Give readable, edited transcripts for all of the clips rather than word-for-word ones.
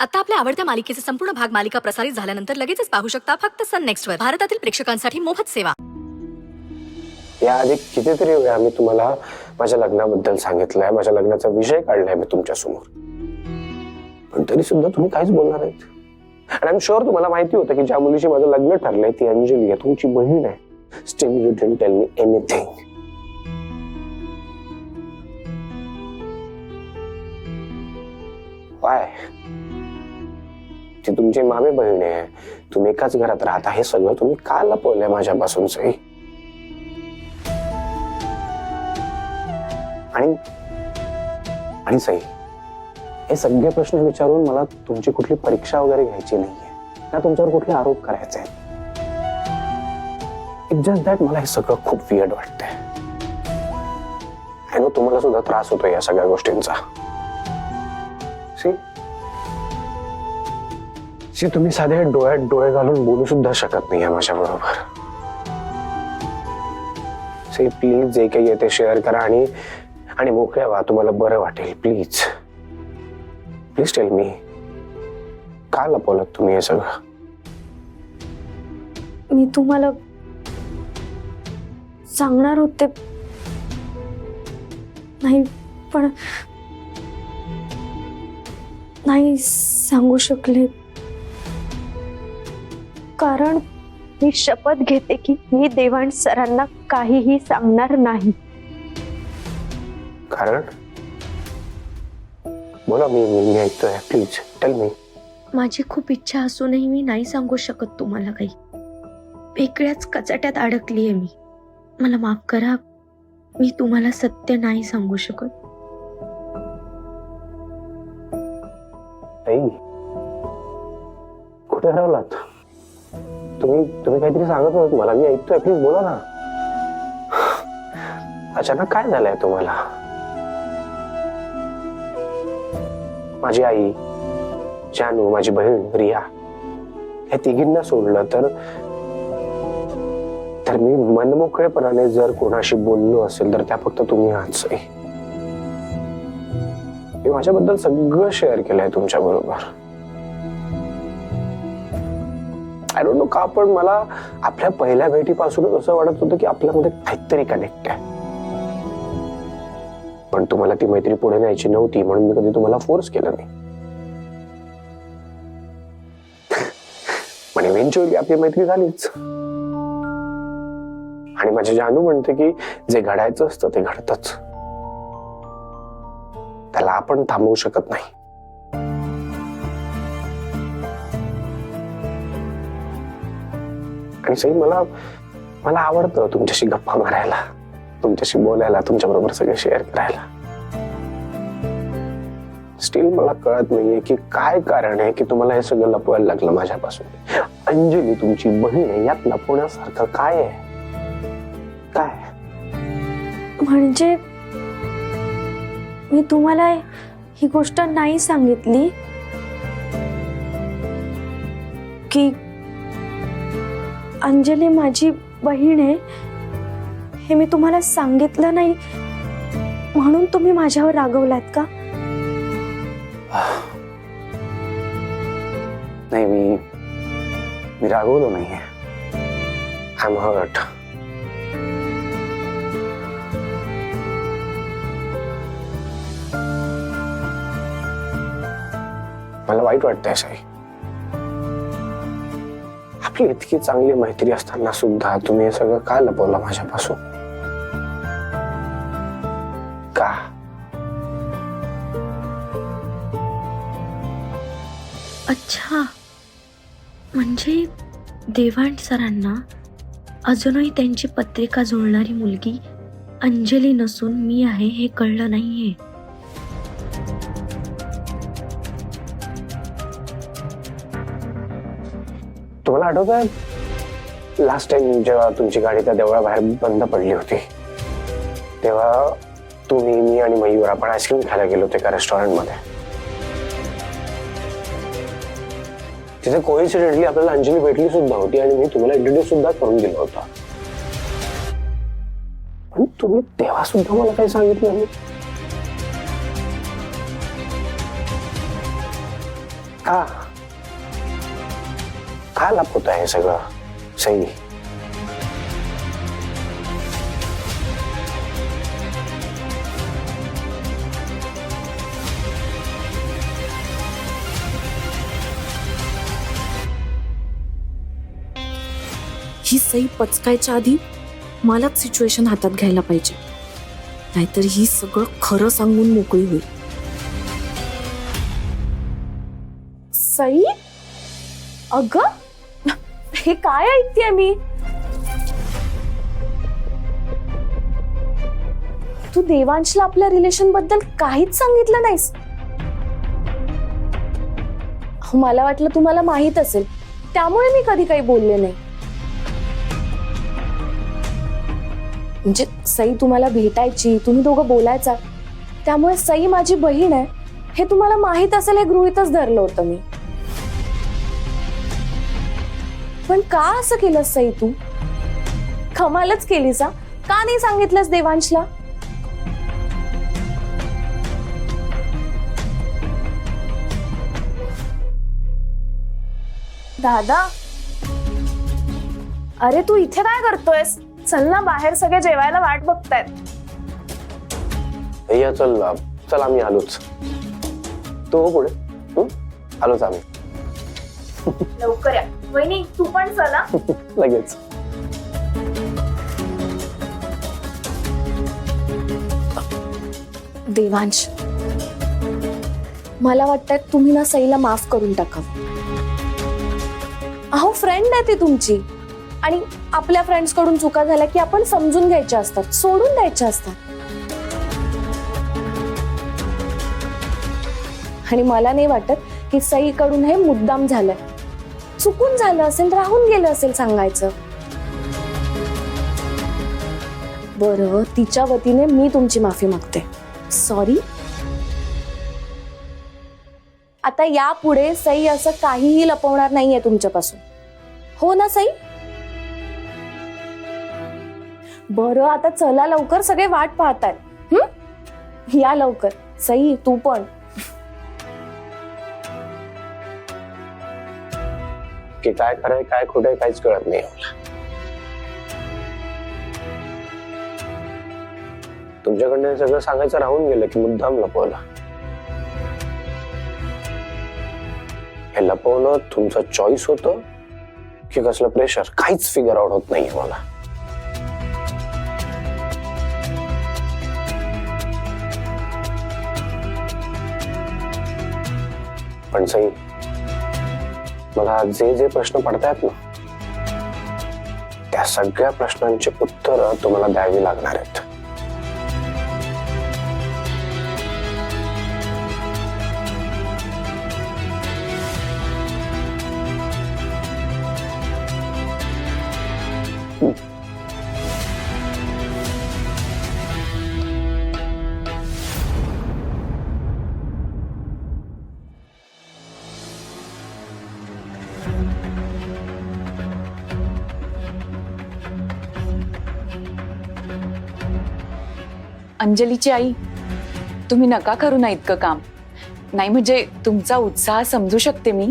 आता आपल्या आवडत्या मालिकेचे संपूर्ण भाग मालिका प्रसारित झाल्यानंतर लगेचच पाहू शकता फक्त सन नेक्स्ट वर. भारतातील प्रेक्षकांसाठी मोफत सेवा. याआधी कितीतरी वेळा मी तुम्हाला माझ्या लग्नाबद्दल सांगितलंय, माझ्या लग्नाचा विषय काढलाय मी तुमच्या समोर, पण तरी सुद्धा तुम्ही काहीच बोलणार नाहीत. आणि आय एम शुअर तुम्हाला माहिती होतं की ज्या मुलीशी माझं लग्न ठरलंय ती अंजली आहे, तुमची बहीण आहे. Still you didn't tell me anything. Y? ती तुमची मामे बहीण आहे, तुम्ही एकाच घरात राहता, हे सगळं तुम्ही का लपवलंय माझ्यापासून सई? आणि सई, हे सगळे प्रश्न विचारून मला तुमची कुठली परीक्षा वगैरे घ्यायची नाहीये ना, तुमच्यावर कुठले आरोप करायचे आहेत. इट्स जस्ट दॅट मला हे सगळं खूप वियर्ड वाटतंय. आय नो तुम्हाला सुद्धा त्रास होतो या सगळ्या गोष्टींचा. तुम्ही साधे डोळ्यात डोळे घालून बोलू सुद्धा शकत नाही माझ्या बरोबर. प्लीज जे काही आहे ते शेअर करा आणि मोकळ्या व्हा, तुम्हाला बरं वाटेल. प्लीज प्लीज टेल मी, का लपवलं तुम्ही हे सगळं? मी तुम्हाला सांगणार होते नाही, पण नाही सांगू शकले, कारण मी शपथ घेते की मी देवाण सरांना काहीही सांगणार नाही. कारण बोला, मी ऐकतोय. Please tell me. माझी खूप इच्छा असूनही मी नाही सांगू शकत तुम्हाला काही. वेगळ्याच कचाट्यात अडकलीये मी. मला माफ करा, मी तुम्हाला सत्य नाही सांगू शकत. आई, कुठे हरवलात तुम्ही? काहीतरी सांगत होतात मला, मी ऐकतोय. प्लीज बोला ना. अचानक काय झालंय तुम्हाला? माझी आई, जानू, माझी बहीण रिया, या तिघींना सोडलं तर मी मनमोकळेपणाने जर कोणाशी बोललो असेल तर त्या फक्त तुम्ही आहात. मी माझ्याबद्दल सगळं शेअर केलंय तुमच्या बरोबर. आय डोंट नो का, पण मला आपल्या पहिल्या भेटीपासूनच असं वाटत होतं की आपल्यामध्ये काहीतरी कनेक्ट आहे. पण तुम्हाला ती मैत्री पुढे न्यायची नव्हती म्हणून मी कधी तुम्हाला फोर्स केलं नाही. पण इव्हेंच्युअली आपली मैत्री झालीच. आणि माझी जानू म्हणते की जे घडायचं असतं ते घडतंच, त्याला आपण थांबवू शकत नाही. आणि सई, मला आवडतं तुमच्याशी गप्पा मारायला, तुमच्याशी बोलायला, तुमच्या बरोबर सगळे शेअर करायला. स्टील मला कळत नाहीये की काय कारण आहे की तुम्हाला हे सगळं लपवायला लागलं माझ्यापासून. अंजली तुमची बहीण आहे, यात लपवण्यासारखं काय आहे? काय म्हणजे मी तुम्हाला ही गोष्ट नाही सांगितली की अंजली माझी बहीण आहे, हे मी तुम्हाला सांगितलं नाही म्हणून तुम्ही माझ्यावर रागवलात का? नाही, मी रागवलो नाहीये. I am hurt. मला वाईट वाटतंय साई. आपली इतकी चांगली मैत्री असताना सुद्धा तुम्ही हे सगळं का लपवलं माझ्यापासून? का? अच्छा, म्हणजे देवाण सरांना अजूनही त्यांची पत्रिका जुळणारी मुलगी अंजली नसून मी आहे हे कळलं नाहीये. तुम्हाला आठवतंय लास्ट टाइम जेव्हा तुमची गाडी त्या देवळाबाहेर बंद पडली होती, तेव्हा तुम्ही, मी आणि मयूर आपण आईस्क्रीम खायला गेलो होते का रेस्टॉरंट मध्ये. तिथे कोइन्सिडेंटली आपल्याला अंजली भेटली सुद्धा होती आणि मी तुम्हाला इंट्रोड्यूस सुद्धा करून दिला होता. पण तुम्ही तेव्हा सुद्धा मला काही सांगितलं नाही. का का लपवत आहे सगळं सई? ही सई पचकायच्या आधी मलाच सिच्युएशन हातात घ्यायला पाहिजे, नाहीतर ही सगळं खरं सांगून मोकळी होईल. सई, अगं हे काय ऐकतेय मी? तू देवांशला आपल्या रिलेशन बद्दल काहीच सांगितलं नाहीस. मला वाटलं तुम्हाला माहित असेल, त्यामुळे मी कधी काही बोलले नाही. म्हणजे सई तुम्हाला भेटायची, तुम्ही दोघं बोलायचा, त्यामुळे सई माझी बहीण आहे हे तुम्हाला माहित असेल हे गृहीतच धरलं होतं मी. पण का असं केलंस सई तू? कमालच केलीस. का नाही सांगितलंस देवांशला? दादा, अरे तू इथे काय करतोयस? चल ना बाहेर, सगळे जेवायला वाट बघतायत. भैया चल चल, आम्ही आलोच. तू हो पुढे. आलोच आम्ही. लवकर या. वहिनी तू पण चला. लगेच. देवांश, मला वाटतंय तुम्ही ना सईला माफ करून टाकावं. अहो फ्रेंड आहे ती तुमची, आणि आपल्या फ्रेंड्स कडून चुका झाल्या की आपण समजून घ्यायच्या असतात, सोडून द्यायच्या असतात. आणि मला नाही वाटत की सई कडून हे मुद्दाम झालंय. चुकून झालं असेल, राहून गेलं असेल सांगायचं. बरं, तिच्या वतीने मी तुमची माफी मागते. सॉरी. आता यापुढे सई असं काहीही लपवणार नाहीये तुमच्यापासून, हो ना सई? बरं, आता चला लवकर, सगळे वाट पाहतायत. या लवकर. सई तू पण. की काय खरंय काय खोटंय काहीच कळत नाही मला. तुमच्याकडनं हे सगळं सांगायचं राहून गेलं की मुद्दाम लपवलं. हे लपवणं तुमचं चॉईस होतं की कसलं प्रेशर, काहीच फिगर आउट होत नाहीये मला. पण सई, मला जे जे प्रश्न पडतायत ना, त्या सगळ्या प्रश्नांची उत्तरं तुम्हाला द्यावी लागणार आहेत. अंजलीची आई, तुम्ही नका करू ना इतकं काम. नाही म्हणजे तुमचा उत्साह समजू शकते मी.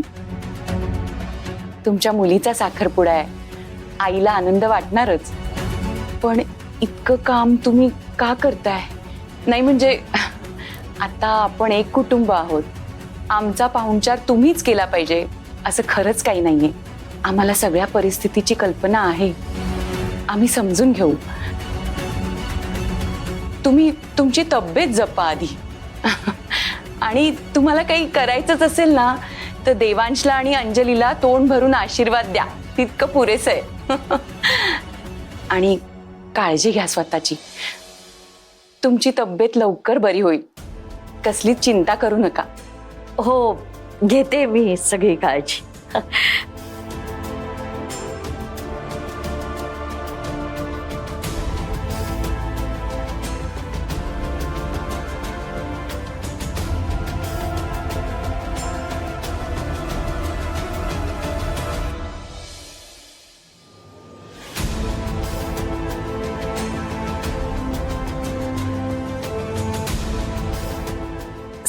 तुमच्या मुलीचा साखरपुडा आहे, आईला आनंद वाटणारच. पण इतकं काम तुम्ही का करताय? नाही म्हणजे आता आपण एक कुटुंब आहोत. आमचा पाहुणचार तुम्हीच केला पाहिजे असं खरंच काही नाहीये. आम्हाला सगळ्या परिस्थितीची कल्पना आहे, आम्ही समजून घेऊ. तुम्ही तुमची तब्येत जपा आधी. आणि तुम्हाला काही करायचंच असेल ना तर देवांशला आणि अंजलीला तोंड भरून आशीर्वाद द्या, तितकं पुरेसं आहे. आणि काळजी घ्या स्वतःची. तुमची तब्येत लवकर बरी होईल, कसलीच चिंता करू नका. हो, घेते मी सगळी काळजी.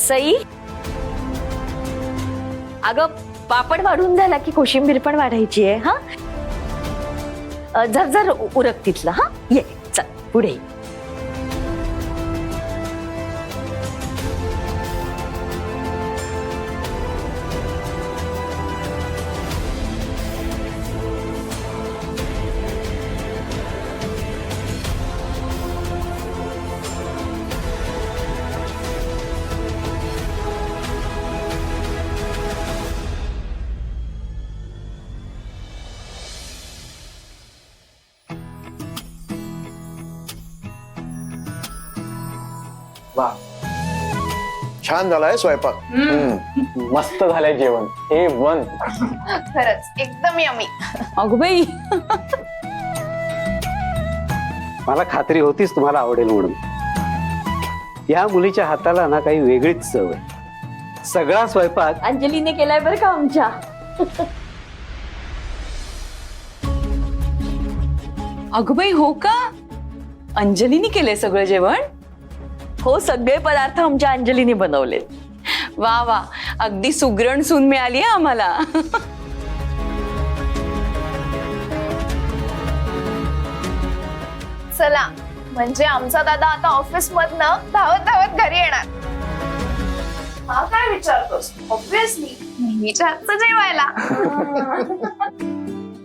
सई, अगं पापड वाढून झाला की कोशिंबीर पण वाढायची आहे. हा जर जर उरक तिथला. हा ये चल पुढे ये. वा, छान झालाय स्वयंपाक. मस्त झालंय जेवण. A1. खरंच एकदम यमी. अगं बाई, मला खात्री होतीच तुम्हाला आवडेल म्हणून. या मुलीच्या हाताला ना काही वेगळीच चव आहे. सगळा स्वयंपाक अंजलीने केलाय बरं का आमच्या. अगं बाई, हो का? अंजलीने केलंय सगळं जेवण? हो, सगळे पदार्थ आमच्या अंजलीने बनवले. वा वा, अगदी सुगरण सून मिळाली आहे आम्हाला. चला, म्हणजे आमचा दादा आता ऑफिस मधनं धावत धावत घरी येणार. हा काय विचारतोस? ऑब्विसली नेहमीच्या हातचं जेवायला.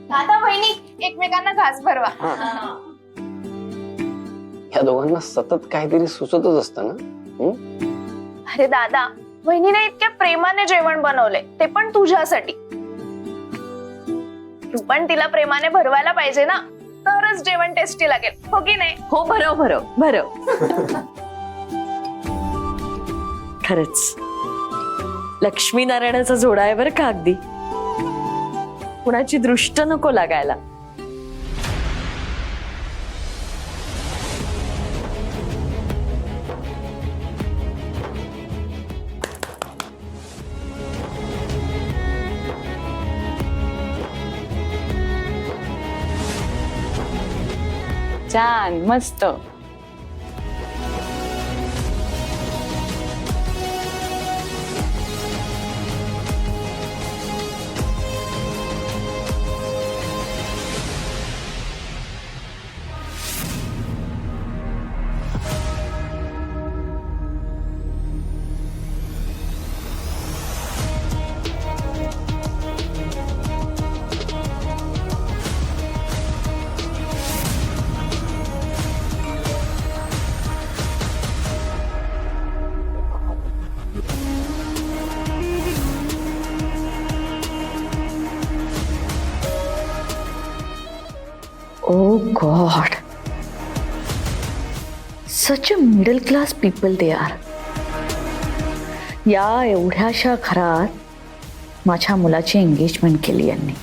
दादा बहिणी एकमेकांना घास भरवा. या दोघांना सतत काहीतरी सुचतच असतं ना. अरे दादा, बहिणीने इतक्या प्रेमाने जेवण बनवले, ते पण तुझ्यासाठी. तू पण तिला प्रेमाने भरवायला पाहिजे ना, तरच जेवण टेस्टी लागेल, हो की नाही? हो, भरव. खरंच लक्ष्मीनारायणाचा जोडा आहे बरं का. अगदी कुणाची दृष्ट नको लागायला. छान, मस्त. Oh God. Such a middle class people they are. या एवढ्याशा घरात माझ्या मुलाची एंगेजमेंट केली यांनी.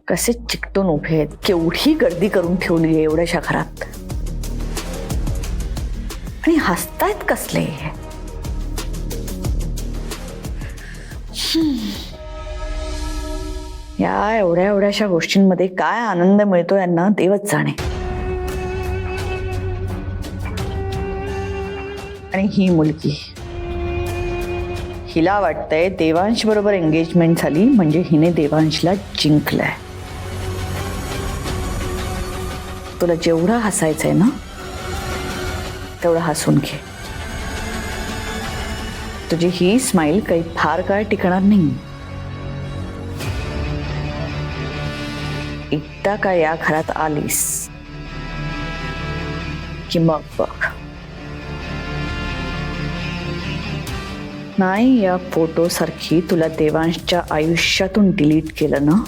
कसे चिकटून उभे आहेत, केवढी गर्दी करून ठेवली आहे एवढ्याशा घरात. आणि हसतायत कसले. या एवढ्याशा गोष्टींमध्ये काय आनंद मिळतो यांना देवच जाणे. आणि ही मुलगी, हिला वाटतंय देवांश बरोबर एंगेजमेंट झाली म्हणजे हिने देवांशला जिंकलंय. तुला जेवढं हसायचंय ना तेवढं हसून घे. तुझी ही स्माइल काही फार काळ टिकणार नाही. एकदा का या घरात आलीस की मग बघ. नाही या फोटो सारखी तुला देवांशच्या आयुष्यातून डिलीट केलं ना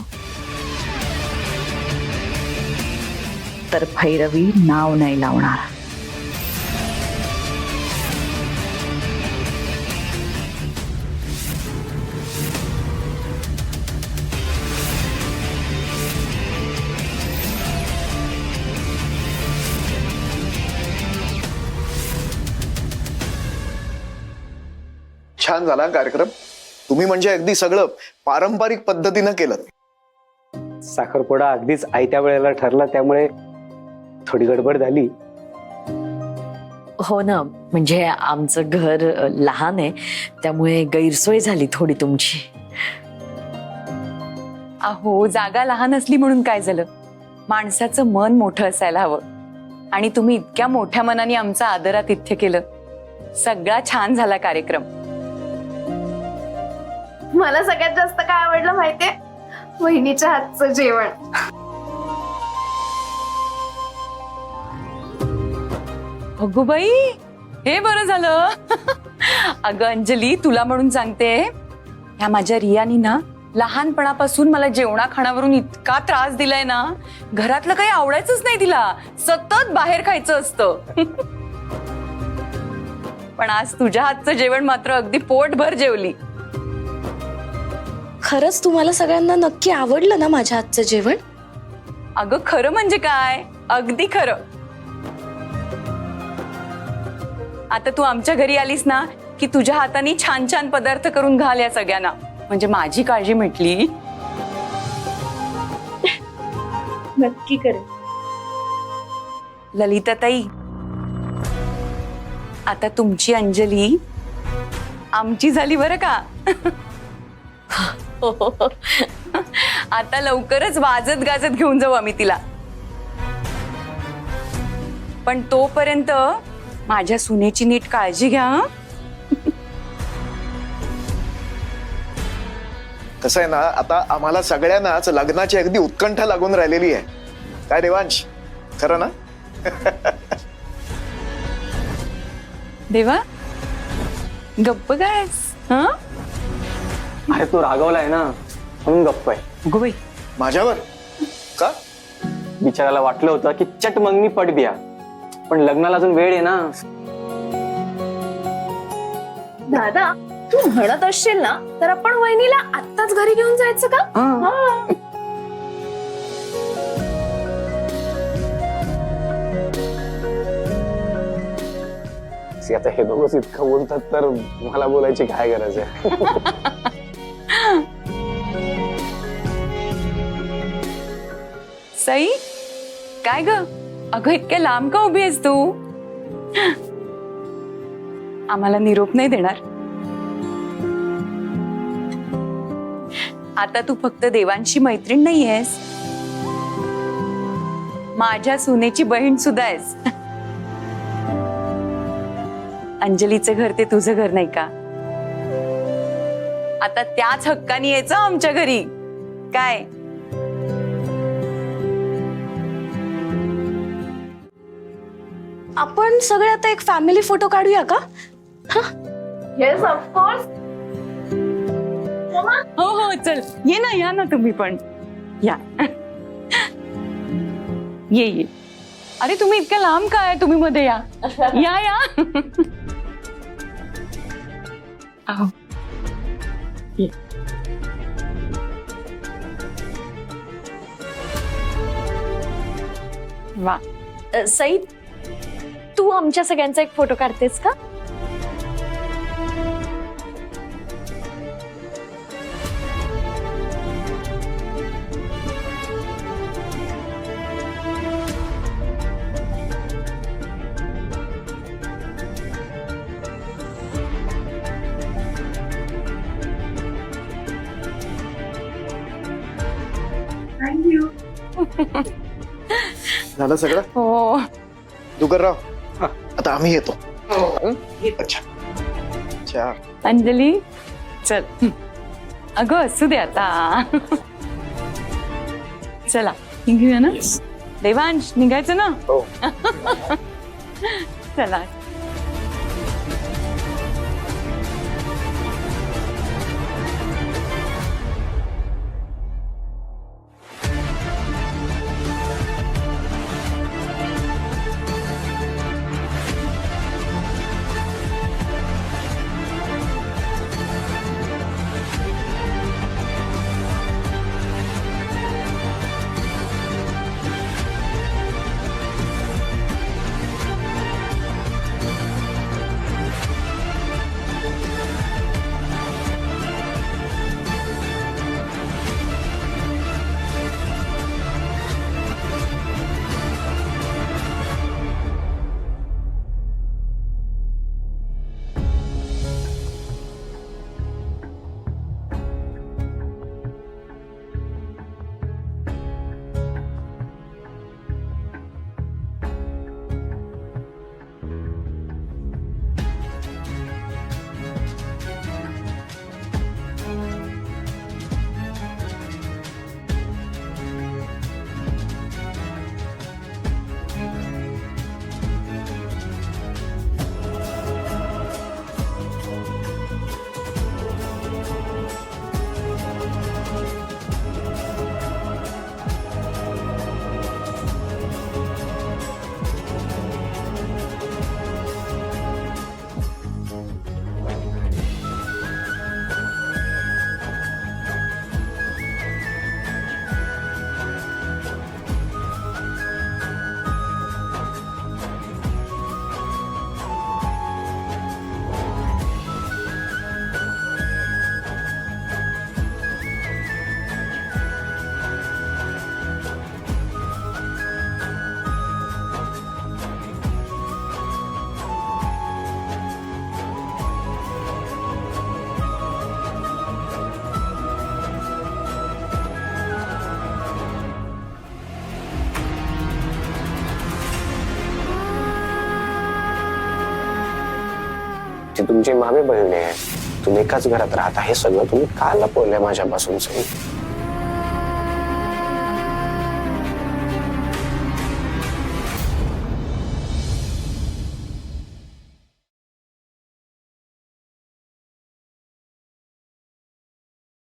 तर भैरवी नाव नाही लावणार. छान झाला कार्यक्रम. तुम्ही म्हणजे अगदी सगळं पारंपरिक पद्धतीनं केलं. साखरपुडा अगदीच आयत्या वेळेला ठरला त्यामुळे थोडी गडबड झाली. हो ना, म्हणजे आमचं घर लहान आहे, त्यामुळे गैरसोय झाली थोडी तुमची. अहो, जागा लहान असली म्हणून काय झालं, माणसाचं मन मोठं असायला हवं. आणि तुम्ही इतक्या मोठ्या मनाने आमचं आदरातिथ्य केलं. सगळा छान झाला कार्यक्रम. मला सगळ्यात जास्त काय आवडलं माहितीये? वहिनीच्या हातचं जेवण. अगो बाई, हे बरं झालं. अगं अंजली, तुला म्हणून सांगते, ह्या माझ्या रियानी ना लहानपणापासून मला जेवणा खाण्यावरून इतका त्रास दिलाय ना, घरातलं काही आवडायचंच नाही तिला, सतत बाहेर खायचं असतं. पण आज तुझ्या हातचं जेवण मात्र अगदी पोटभर जेवली. खरंच तुम्हाला सगळ्यांना नक्की आवडलं ना माझ्या हातचं जेवण? अगं खरं म्हणजे काय, अगदी खरं. आता तू आमच्या घरी आलीस ना की तुझ्या हाताने छान छान पदार्थ करून घाल या सगळ्यांना, म्हणजे माझी काळजी मिटली. नक्की करेन. ललिताताई, आता तुमची अंजली आमची झाली बरं का. आता लवकरच वाजत गाजत घेऊन जाऊ आम्ही तिला. पण तोपर्यंत माझ्या सुनेची नीट काळजी घ्या. हं? कसं आहे ना, आता आम्हाला सगळ्यांनाच लग्नाची अगदी उत्कंठा लागून राहिलेली आहे. काय देवांश, खरं ना? देवा, गप्प गायस. हं? अरे तो रागवलाय ना म्हणून गप्प आहे. गो बाई, माझ्यावर का? बिचाराला वाटलं होतं की चट मंगनी पट बिया, पण लग्नाला अजून वेळ आहे ना. दादा, तू म्हणत असशील ना तर आपण वहिनीला आत्ताच घरी घेऊन जायचं का? हा. आता हे दोघंच इतकं बोलतात तर मला बोलायची काय गरज आहे? सई, काय ग? अगं इतक्या लांब का उभी आहेस तू? आम्हाला निरोप नाही देणार? आता तू फक्त देवांशी मैत्रीण नाही आहेस, माझ्या सुनेची बहीण सुद्धा आहेस. अंजलीचं घर ते तुझं घर नाही का? आता त्याच हक्काने यायचं आमच्या घरी. काय आपण सगळे आता एक फॅमिली फोटो काढूया का? Yes, of course. हो हो, चल ये ना, या ना तुम्ही पण या. ये. अरे तुम्ही इतक्या लांब काय, तुम्ही मध्ये या. या. आहो. ये. वा. सई, तू आमच्या सगळ्यांचा एक फोटो काढतेस का? झालं सगळं? हो. दुगरराव, आता आम्ही येतो. अच्छा अच्छा. अंजली, चल. अगं असू दे आता. चला निघूया ना. देवांश, निघायचं ना? हो. चला. ती तुमची मामी बहीण आहे, तुम्ही एकाच घरात राहता, हे सगळं तुम्ही का लपवलंय माझ्यापासून सई?